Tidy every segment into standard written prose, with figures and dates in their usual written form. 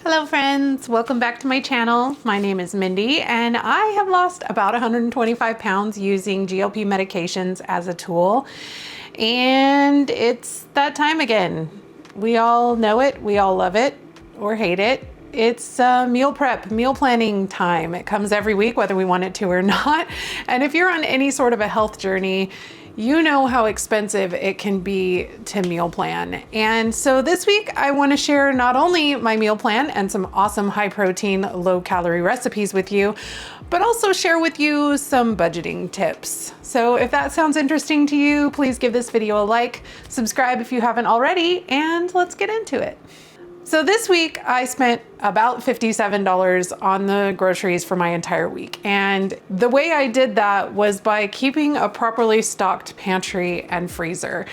Hello friends, welcome back to my channel. My name is Mindy and I have lost about 125 pounds using GLP medications as a tool. And it's that time again. We all know it, we all love it or hate it. It's meal prep, meal planning time. It comes every week whether we want it to or not. And if you're on any sort of a health journey, you know how expensive it can be to meal plan. And so this week I want to share not only my meal plan and some awesome high protein, low calorie recipes with you, but also share with you some budgeting tips. So if that sounds interesting to you, please give this video a like, subscribe if you haven't already, and let's get into it. So this week I spent about $57 on the groceries for my entire week. And the way I did that was by keeping a properly stocked pantry and freezer.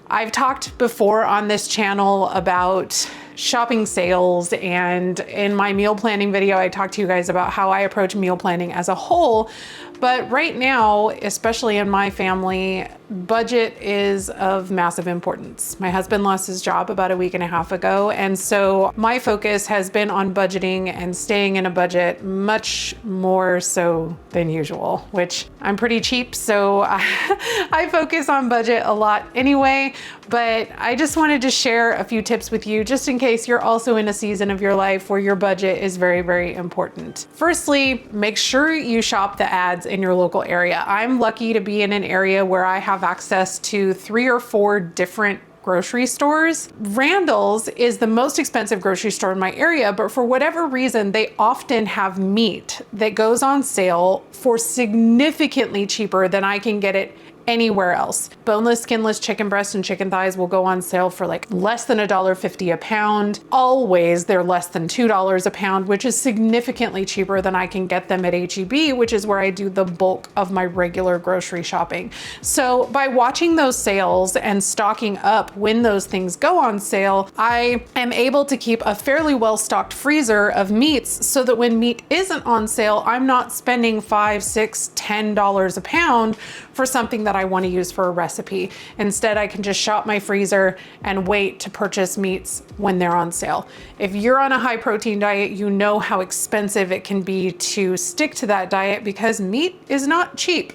I've talked before on this channel about shopping sales, and in my meal planning video, I talked to you guys about how I approach meal planning as a whole. But right now, especially in my family, budget is of massive importance. My husband lost his job about a week and a half ago, and so my focus has been on budgeting and staying in a budget much more so than usual, which I'm pretty cheap, so I focus on budget a lot anyway. But I just wanted to share a few tips with you just in case you're also in a season of your life where your budget is very, very important. Firstly, make sure you shop the ads in your local area. I'm lucky to be in an area where I have access to 3 or 4 different grocery stores. Randall's is the most expensive grocery store in my area, but for whatever reason, they often have meat that goes on sale for significantly cheaper than I can get it anywhere else. Boneless, skinless chicken breast and chicken thighs will go on sale for like less than $1.50 a pound. Always they're less than $2 a pound, which is significantly cheaper than I can get them at H-E-B, which is where I do the bulk of my regular grocery shopping. So by watching those sales and stocking up when those things go on sale, I am able to keep a fairly well-stocked freezer of meats so that when meat isn't on sale, I'm not spending $5, $6, $10 a pound for something that I want to use for a recipe. Instead, I can just shop my freezer and wait to purchase meats when they're on sale. If you're on a high protein diet, you know how expensive it can be to stick to that diet because meat is not cheap.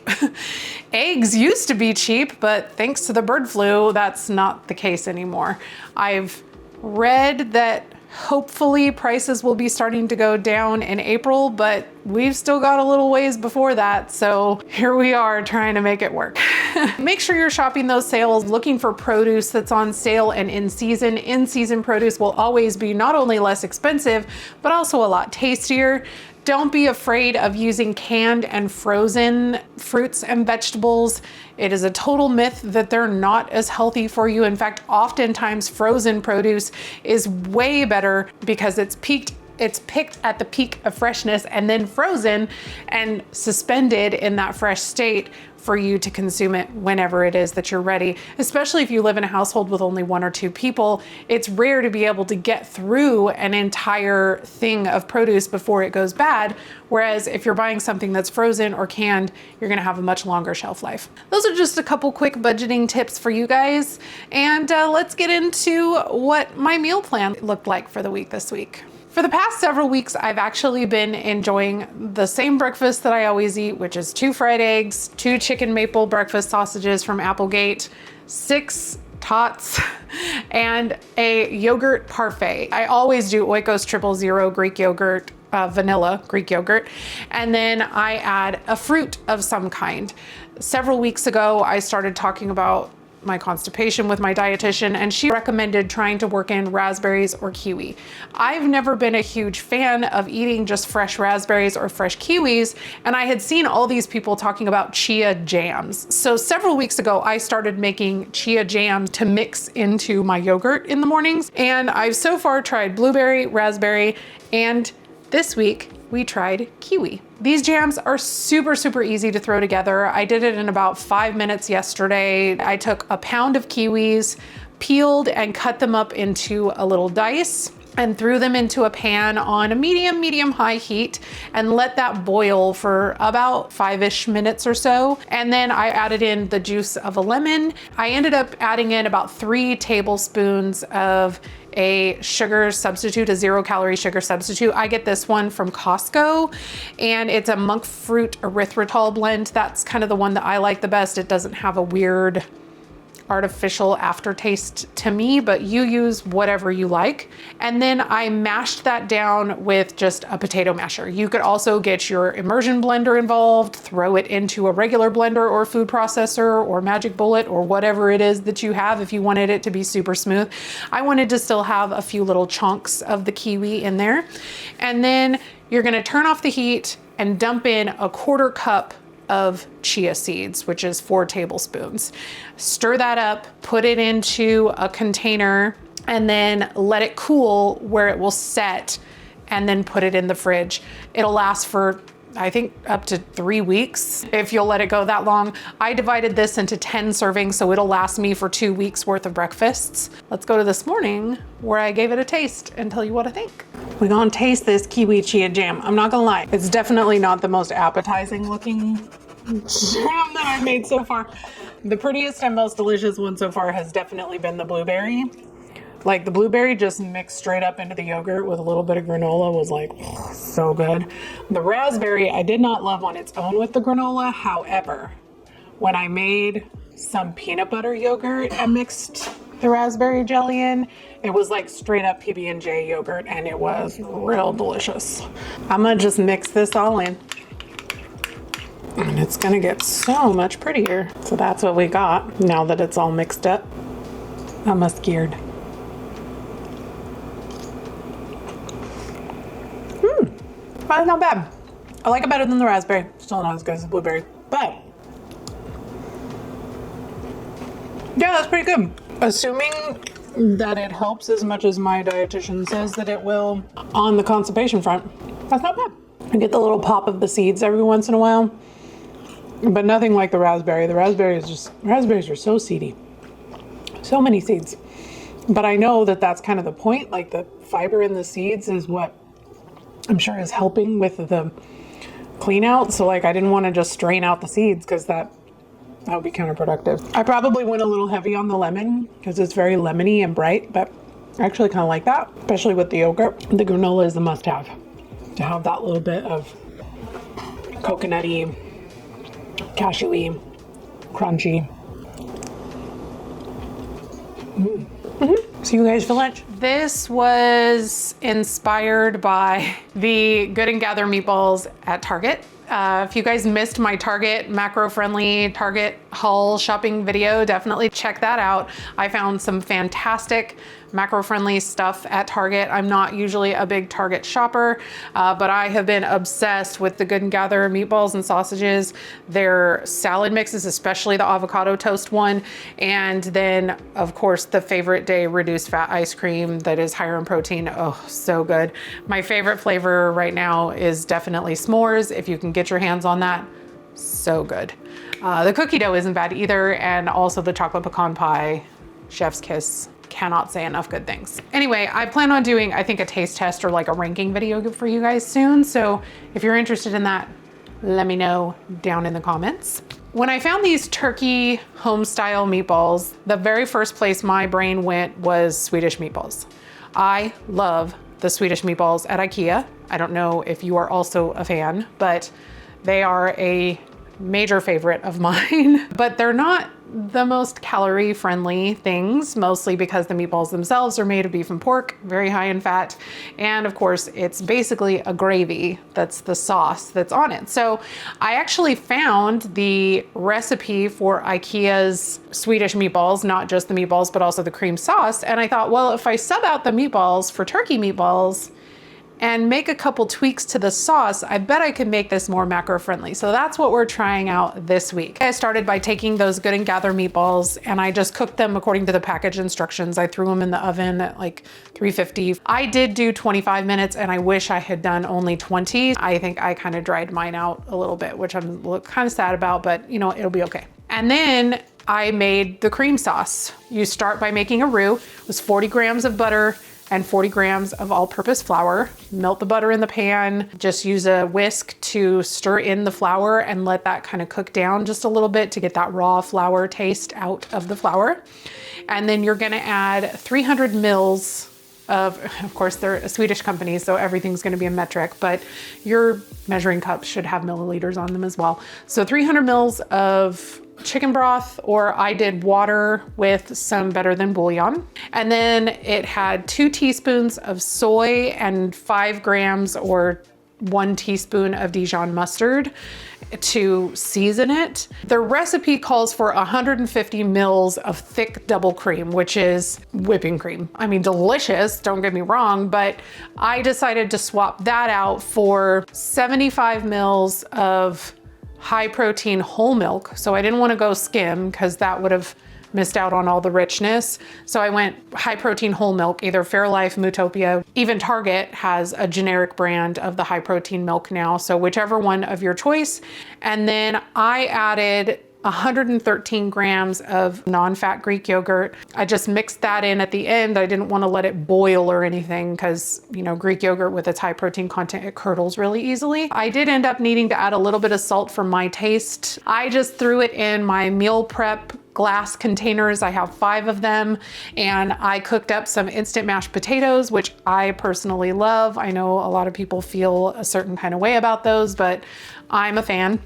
Eggs used to be cheap, but thanks to the bird flu, that's not the case anymore. I've read that hopefully prices will be starting to go down in April, but we've still got a little ways before that. So here we are trying to make it work. Make sure you're shopping those sales, looking for produce that's on sale and in season. In-season produce will always be not only less expensive, but also a lot tastier. Don't be afraid of using canned and frozen fruits and vegetables. It is a total myth that they're not as healthy for you. In fact, oftentimes frozen produce is way better because it's picked at the peak of freshness and then frozen and suspended in that fresh state for you to consume it whenever it is that you're ready. Especially if you live in a household with only 1 or 2 people, it's rare to be able to get through an entire thing of produce before it goes bad. Whereas if you're buying something that's frozen or canned, you're gonna have a much longer shelf life. Those are just a couple quick budgeting tips for you guys. And let's get into what my meal plan looked like for the week this week. For the past several weeks, I've actually been enjoying the same breakfast that I always eat, which is 2 fried eggs, 2 chicken maple breakfast sausages from Applegate, 6 tots, and a yogurt parfait. I always do Oikos 000 Greek yogurt, vanilla Greek yogurt, and then I add a fruit of some kind. Several weeks ago, I started talking about my constipation with my dietitian, and she recommended trying to work in raspberries or kiwi. I've never been a huge fan of eating just fresh raspberries or fresh kiwis, and I had seen all these people talking about chia jams. So several weeks ago, I started making chia jams to mix into my yogurt in the mornings, and I've so far tried blueberry, raspberry, and this week we tried kiwi. These jams are super, super easy to throw together. I did it in about 5 minutes yesterday. I took a pound of kiwis, peeled and cut them up into a little dice, and threw them into a pan on a medium-high heat and let that boil for about 5-ish minutes or so. And then I added in the juice of a lemon. I ended up adding in about 3 tablespoons of a sugar substitute, a 0-calorie sugar substitute. I get this one from Costco, and it's a monk fruit erythritol blend. That's kind of the one that I like the best. It doesn't have a weird artificial aftertaste to me, but you use whatever you like. And then I mashed that down with just a potato masher. You could also get your immersion blender involved, throw it into a regular blender or food processor or Magic Bullet or whatever it is that you have if you wanted it to be super smooth. I wanted to still have a few little chunks of the kiwi in there. And then you're gonna turn off the heat and dump in a 1/4 cup of chia seeds, which is 4 tablespoons. Stir that up, put it into a container, and then let it cool where it will set, and then put it in the fridge. It'll last for, I think, up to 3 weeks if you'll let it go that long. I divided this into 10 servings, so it'll last me for 2 weeks worth of breakfasts. Let's go to this morning where I gave it a taste and tell you what I think. We're gonna taste this Kiwi Chia Jam. I'm not gonna lie, it's definitely not the most appetizing looking jam that I've made so far. The prettiest and most delicious one so far has definitely been the blueberry. Like the blueberry just mixed straight up into the yogurt with a little bit of granola was like so good. The raspberry I did not love on its own with the granola. However, when I made some peanut butter yogurt and mixed the raspberry jelly in, it was like straight up PB&J yogurt, and it was real delicious. I'm gonna just mix this all in, and it's gonna get so much prettier. So that's what we got now that it's all mixed up. I'm scared. But it's not bad. I like it better than the raspberry. Still not as good as the blueberry, but yeah, that's pretty good. Assuming that it helps as much as my dietitian says that it will on the constipation front, that's not bad. I get the little pop of the seeds every once in a while, but nothing like the raspberry. The raspberry is just, raspberries are so seedy. So many seeds. But I know that that's kind of the point. Like the fiber in the seeds is what I'm sure is helping with the clean out. So like I didn't want to just strain out the seeds because that would be counterproductive. I probably went a little heavy on the lemon because it's very lemony and bright, but I actually kind of like that, especially with the yogurt. The granola is a must-have to have that little bit of coconutty, cashewy, crunchy. See you guys for lunch. This was inspired by the Good and Gather meatballs at Target. If you guys missed my Target macro-friendly Target haul shopping video, definitely check that out. I found some fantastic macro-friendly stuff at Target. I'm not usually a big Target shopper, but I have been obsessed with the Good and Gather meatballs and sausages, their salad mixes, especially the avocado toast one, and then of course the favorite day reduced fat ice cream that is higher in protein. Oh, so good. My favorite flavor right now is definitely s'mores. If you can get your hands on that, so good. The cookie dough isn't bad either, and also the chocolate pecan pie, chef's kiss. Cannot say enough good things. Anyway, I plan on doing, I think, a taste test or like a ranking video for you guys soon. So if you're interested in that, let me know down in the comments. When I found these turkey home style meatballs, the very first place my brain went was Swedish meatballs. I love the Swedish meatballs at IKEA. I don't know if you are also a fan, but they are a major favorite of mine. But they're not the most calorie friendly things, mostly because the meatballs themselves are made of beef and pork, very high in fat. And of course, it's basically a gravy that's the sauce that's on it. So I actually found the recipe for IKEA's Swedish meatballs, not just the meatballs, but also the cream sauce. And I thought, well, if I sub out the meatballs for turkey meatballs and make a couple tweaks to the sauce, I bet I could make this more macro friendly. So that's what we're trying out this week. I started by taking those Good and Gather meatballs and I just cooked them according to the package instructions. I threw them in the oven at like 350. I did do 25 minutes and I wish I had done only 20. I think I kind of dried mine out a little bit, which I'm kind of sad about, but you know, it'll be okay. And then I made the cream sauce. You start by making a roux. It was 40 grams of butter and 40 grams of all-purpose flour. Melt the butter in the pan. Just use a whisk to stir in the flour and let that kind of cook down just a little bit to get that raw flour taste out of the flour. And then you're gonna add 300 mils of course they're a Swedish company, so everything's gonna be a metric, but your measuring cups should have milliliters on them as well. So 300 mils of chicken broth, or I did water with some Better Than bouillon. And then it had 2 teaspoons of soy and 5 grams or 1 teaspoon of Dijon mustard to season it. The recipe calls for 150 mils of thick double cream, which is whipping cream. I mean, delicious, don't get me wrong, but I decided to swap that out for 75 mils of high protein whole milk. So I didn't want to go skim because that would have missed out on all the richness. So I went high protein whole milk, either Fairlife, Mootopia, even Target has a generic brand of the high protein milk now. So whichever one of your choice. And then I added 113 grams of non-fat Greek yogurt. I just mixed that in at the end. I didn't want to let it boil or anything because, you know, Greek yogurt with its high protein content, it curdles really easily. I did end up needing to add a little bit of salt for my taste. I just threw it in my meal prep glass containers. I have 5 of them, and I cooked up some instant mashed potatoes, which I personally love. I know a lot of people feel a certain kind of way about those, but I'm a fan.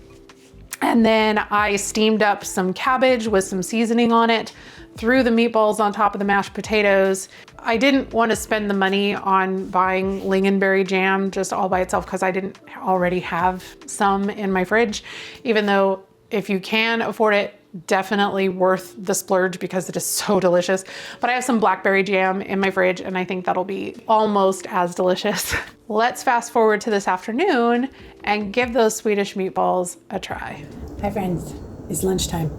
And then I steamed up some cabbage with some seasoning on it, threw the meatballs on top of the mashed potatoes. I didn't want to spend the money on buying lingonberry jam just all by itself because I didn't already have some in my fridge, even though if you can afford it, definitely worth the splurge because it is so delicious. But I have some blackberry jam in my fridge and I think that'll be almost as delicious. Let's fast forward to this afternoon and give those Swedish meatballs a try. Hi friends, it's lunchtime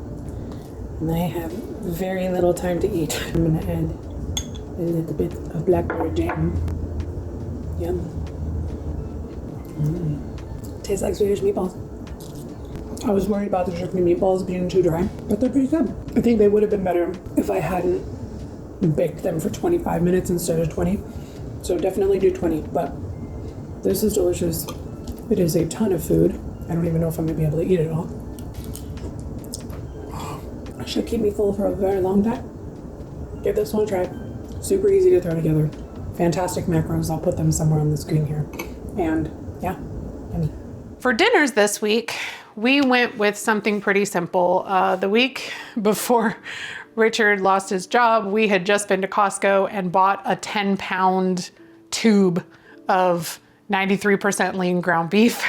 and I have very little time to eat. I'm gonna add a little bit of blackberry jam. Yum. Tastes like Swedish meatballs. I was worried about the chicken meatballs being too dry, but they're pretty good. I think they would have been better if I hadn't baked them for 25 minutes instead of 20. So definitely do 20, but this is delicious. It is a ton of food. I don't even know if I'm gonna be able to eat it all. It should keep me full for a very long time. Give this one a try. Super easy to throw together. Fantastic macros. I'll put them somewhere on the screen here. And yeah, yummy. For dinners this week, we went with something pretty simple. The week before Richard lost his job, we had just been to Costco and bought a 10-pound tube of 93% lean ground beef.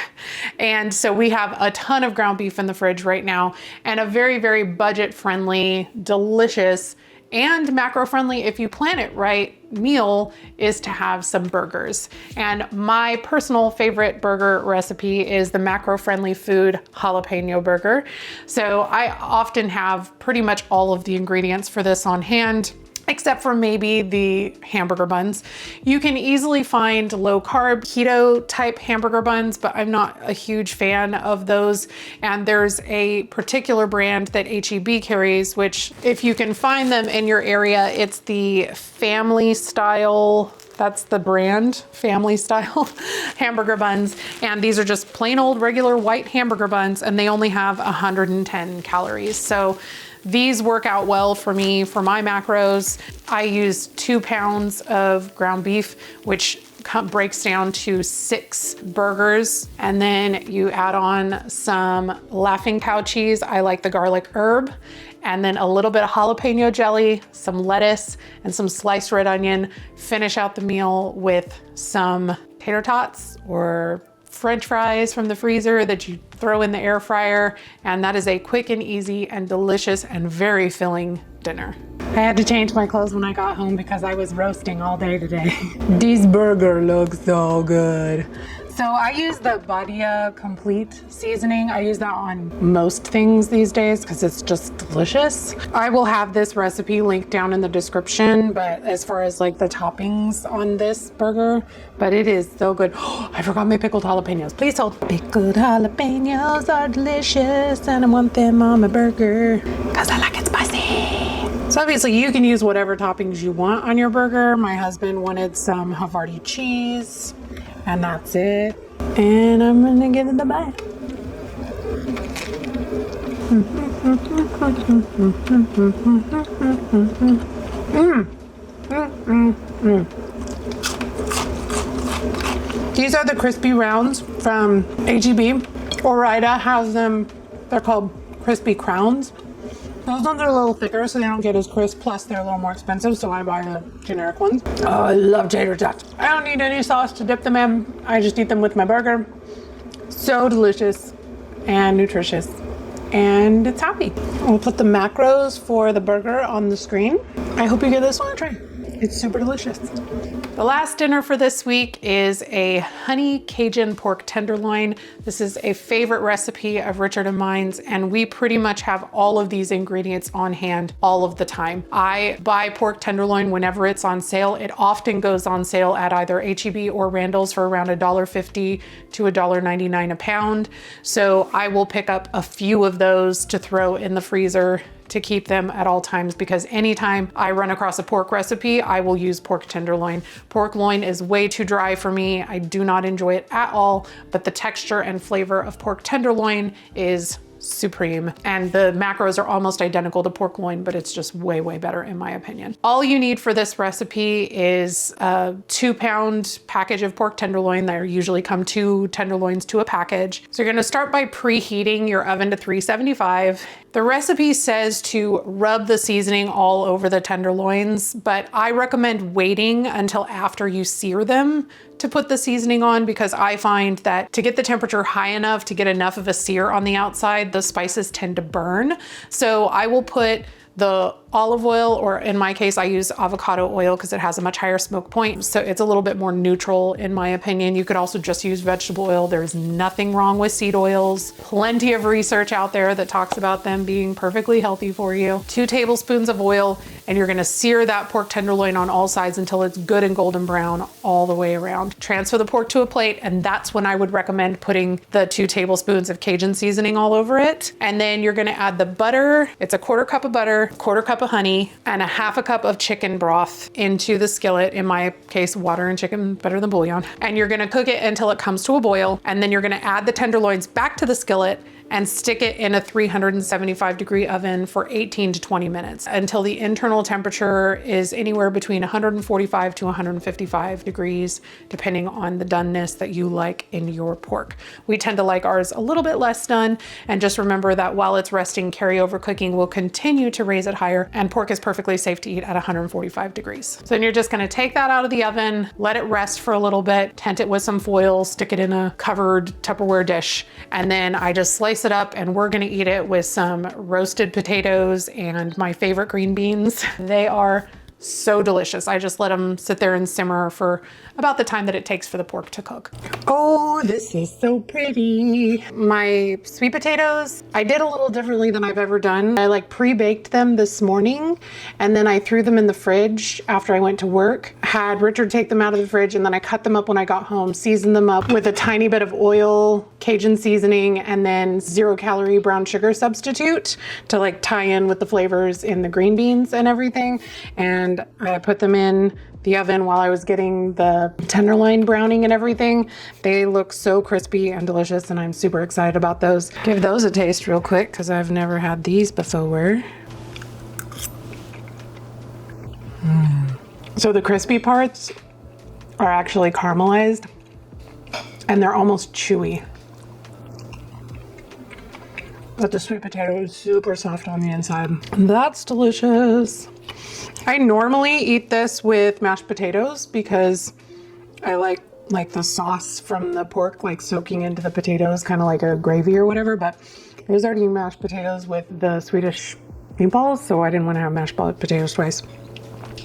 And so we have a ton of ground beef in the fridge right now, and a very, very budget-friendly, delicious, and macro-friendly, if you plan it right, meal is to have some burgers. And my personal favorite burger recipe is the macro-friendly food jalapeno burger. So I often have pretty much all of the ingredients for this on hand, except for maybe the hamburger buns. You can easily find low carb, keto type hamburger buns, but I'm not a huge fan of those. And there's a particular brand that H-E-B carries, which if you can find them in your area, it's the family style, that's the brand, family style hamburger buns. And these are just plain old regular white hamburger buns, and they only have 110 calories. So these work out well for me for my macros. I use 2 pounds of ground beef, which breaks down to 6 burgers. And then you add on some Laughing Cow cheese. I like the garlic herb. And then a little bit of jalapeno jelly, some lettuce, and some sliced red onion. Finish out the meal with some tater tots or French fries from the freezer that you throw in the air fryer. And that is a quick and easy and delicious and very filling dinner. I had to change my clothes when I got home because I was roasting all day today. This burger looks so good. So I use the Badia Complete seasoning. I use that on most things these days because it's just delicious. I will have this recipe linked down in the description, but as far as like the toppings on this burger, but it is so good. Oh, I forgot my pickled jalapenos. Please hold. Pickled jalapenos are delicious and I want them on my burger because I like it spicy. So obviously you can use whatever toppings you want on your burger. My husband wanted some Havarti cheese. And that's it. And I'm gonna give it a bite. These are the crispy rounds from HEB. Ore-Ida has them, they're called crispy crowns. Those ones are a little thicker, so they don't get as crisp, plus they're a little more expensive, so I buy the generic ones. Oh, I love tater tots. I don't need any sauce to dip them in. I just eat them with my burger. So delicious and nutritious, and it's happy. I'll put the macros for the burger on the screen. I hope you give this one a try. It's super delicious. The last dinner for this week is a honey Cajun pork tenderloin. This is a favorite recipe of Richard and mine's, and we pretty much have all of these ingredients on hand all of the time. I buy pork tenderloin whenever it's on sale. It often goes on sale at either HEB or Randall's for around $1.50 to $1.99 a pound. So I will pick up a few of those to throw in the freezer to keep them at all times, because anytime I run across a pork recipe, I will use pork tenderloin. Pork loin is way too dry for me. I do not enjoy it at all, but the texture and flavor of pork tenderloin is supreme. And the macros are almost identical to pork loin, but it's just way, way better in my opinion. All you need for this recipe is a 2-pound package of pork tenderloin. There usually come 2 tenderloins to a package. So you're gonna start by preheating your oven to 375. The recipe says to rub the seasoning all over the tenderloins, but I recommend waiting until after you sear them to put the seasoning on, because I find that to get the temperature high enough to get enough of a sear on the outside, the spices tend to burn. So I will put the olive oil, or in my case, I use avocado oil because it has a much higher smoke point. So it's a little bit more neutral in my opinion. You could also just use vegetable oil. There's nothing wrong with seed oils. Plenty of research out there that talks about them being perfectly healthy for you. 2 tablespoons of oil, and you're gonna sear that pork tenderloin on all sides until it's good and golden brown all the way around. Transfer the pork to a plate, and that's when I would recommend putting the 2 tablespoons of Cajun seasoning all over it. And then you're gonna add the butter. It's a 1/4 cup of butter, 1/4 cup of honey, and a 1/2 cup of chicken broth into the skillet. In my case, water and chicken better than bouillon. And you're gonna cook it until it comes to a boil. And then you're gonna add the tenderloins back to the skillet and stick it in a 375-degree oven for 18 to 20 minutes until the internal temperature is anywhere between 145 to 155 degrees, depending on the doneness that you like in your pork. We tend to like ours a little bit less done, and just remember that while it's resting, carryover cooking will continue to raise it higher, and pork is perfectly safe to eat at 145 degrees. So then you're just gonna take that out of the oven, let it rest for a little bit, tent it with some foil, stick it in a covered Tupperware dish, and then I just slice it up, and we're gonna eat it with some roasted potatoes and my favorite green beans. They are so delicious. I just let them sit there and simmer for about the time that it takes for the pork to cook. Oh, this is so pretty. My sweet potatoes, I did a little differently than I've ever done. I like pre-baked them this morning, and then I threw them in the fridge after I went to work. Had Richard take them out of the fridge, and then I cut them up when I got home, seasoned them up with a tiny bit of oil, Cajun seasoning, and then 0-calorie brown sugar substitute to like tie in with the flavors in the green beans and everything. And I put them in the oven while I was getting the tenderloin browning and everything. They look so crispy and delicious, and I'm super excited about those. Give those a taste real quick because I've never had these before. So the crispy parts are actually caramelized, and they're almost chewy. But the sweet potato is super soft on the inside. That's delicious. I normally eat this with mashed potatoes because I like the sauce from the pork like soaking into the potatoes, kind of like a gravy or whatever, but I was already mashed potatoes with the Swedish meatballs, so I didn't want to have mashed potatoes twice.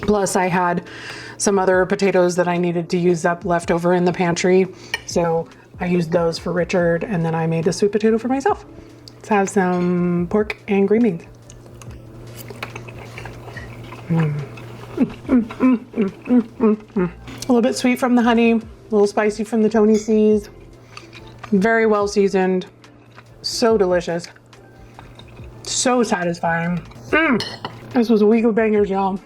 Plus I had some other potatoes that I needed to use up left over in the pantry, so I used those for Richard, and then I made the sweet potato for myself. Let's have some pork and green beans. A little bit sweet from the honey, a little spicy from the Tony C's. Very well seasoned. So delicious. So satisfying. This was a week of bangers, y'all.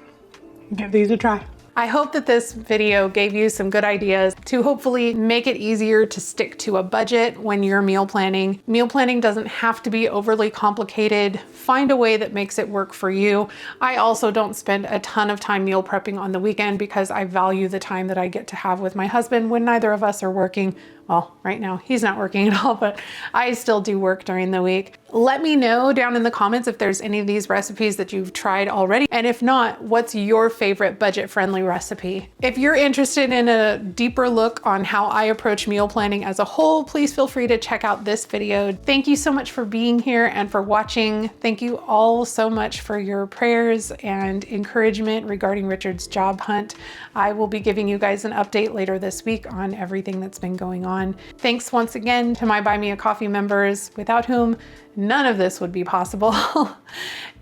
Give these a try. I hope that this video gave you some good ideas to hopefully make it easier to stick to a budget when you're meal planning. Meal planning doesn't have to be overly complicated. Find a way that makes it work for you. I also don't spend a ton of time meal prepping on the weekend because I value the time that I get to have with my husband when neither of us are working. Well, right now he's not working at all, but I still do work during the week. Let me know down in the comments if there's any of these recipes that you've tried already. And if not, what's your favorite budget-friendly recipe? If you're interested in a deeper look on how I approach meal planning as a whole, please feel free to check out this video. Thank you so much for being here and for watching. Thank you all so much for your prayers and encouragement regarding Richard's job hunt. I will be giving you guys an update later this week on everything that's been going on. Thanks once again to my Buy Me a Coffee members, without whom none of this would be possible.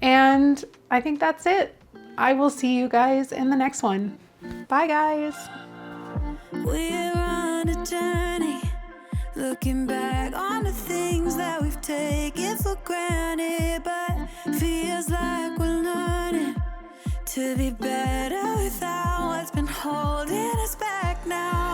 And I think that's it. I will see you guys in the next one. Bye, guys. We're on a journey, looking back on the things that we've taken for granted, but feels like we're learning to be better without what's been holding us back now.